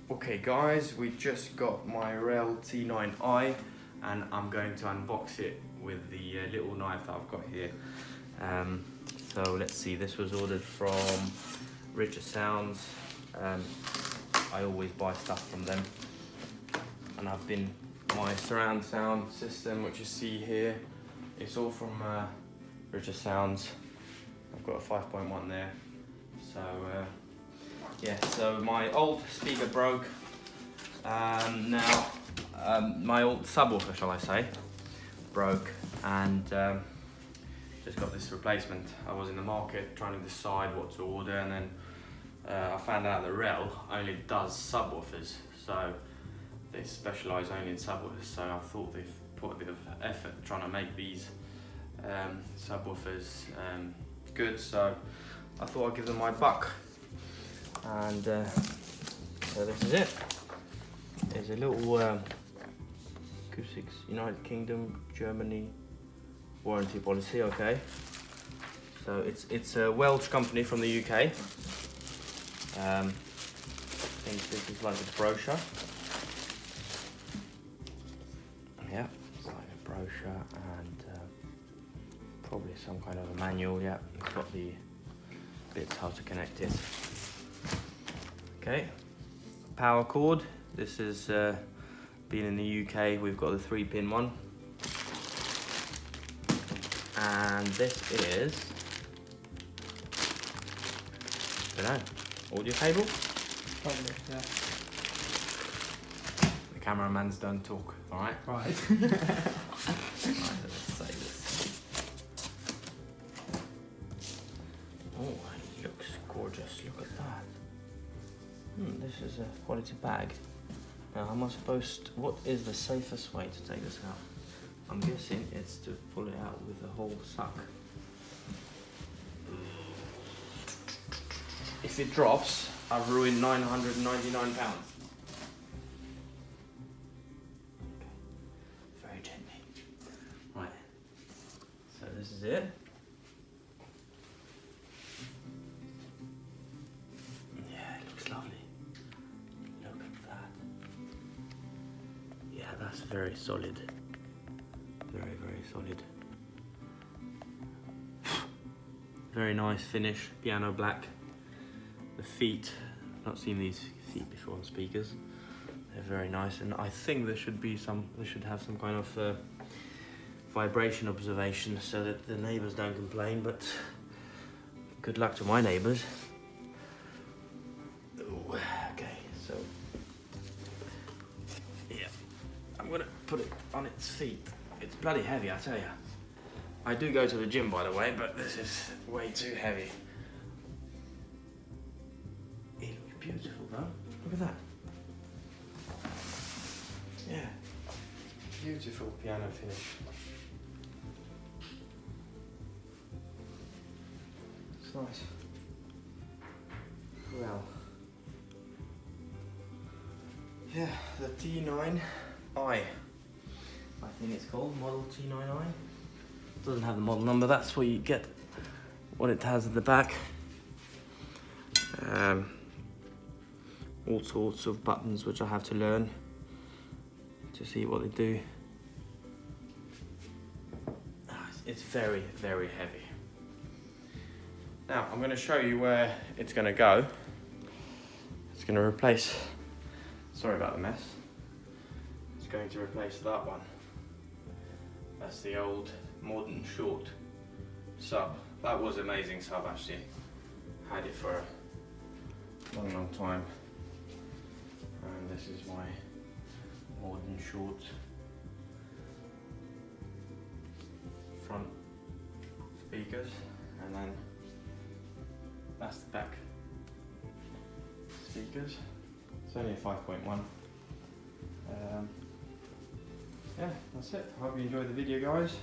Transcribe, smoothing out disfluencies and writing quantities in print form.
Okay guys, we just got my REL T9i and I'm going to unbox it with the little knife that I've got here. So let's see, this was ordered from Richer Sounds. I always buy stuff from them, and I've been, my surround sound system, which you see here, it's all from Richer Sounds. I've got a 5.1 there. So yeah, so my old speaker broke. Now my old subwoofer, shall I say, broke, and just got this replacement. I was in the market trying to decide what to order, and then I found out that REL only does subwoofers, so they specialise only in subwoofers. So I thought they've put a bit of effort trying to make these subwoofers good, so I thought I'd give them my buck. And so this is it. There's a little acoustics, United Kingdom, Germany warranty policy. Okay, so it's a Welsh company from the UK. I think this is like a brochure. Yeah, it's like a brochure and probably some kind of a manual. Yeah, it's got the bits how to connect it. Okay, power cord. This is being in the UK, we've got the 3-pin one, and this is, I don't know, audio cable. Probably, yeah. The cameramans don't talk. All right. Right. Right, let's say this. Oh, it looks gorgeous. Look at that. This is a quality bag. Now, how am I supposed? What is the safest way to take this out? I'm guessing it's to pull it out with the whole suck. If it drops, I've ruined £999. Very gently. Right. So this is it. Yeah, it looks lovely. Look at that. Yeah, that's very solid. Very, very solid. Very nice finish, piano black. The feet, I've not seen these feet before on speakers. They're very nice, and I think there should be they should have some kind of vibration observation so that the neighbours don't complain, but good luck to my neighbours. Okay, so yeah, I'm gonna put it on its feet. It's bloody heavy, I tell you. I do go to the gym, by the way, but this is way too heavy. It looks beautiful, though. Look at that. Yeah, beautiful piano finish. It's nice. Well, yeah, the T9i. I think it's called model T9i. Doesn't have the model number. That's where you get what it has at the back. All sorts of buttons which I have to learn to see what they do. It's very, very heavy. Now I'm going to show you where it's going to go. It's going to replace, sorry about the mess, it's going to replace that one. That's the old modern short sub. That was amazing sub, actually. Had it for a long, long time. And this is my modern short front speakers, and then that's the back speakers. It's only a 5.1. Yeah, that's it. I hope you enjoyed the video, guys.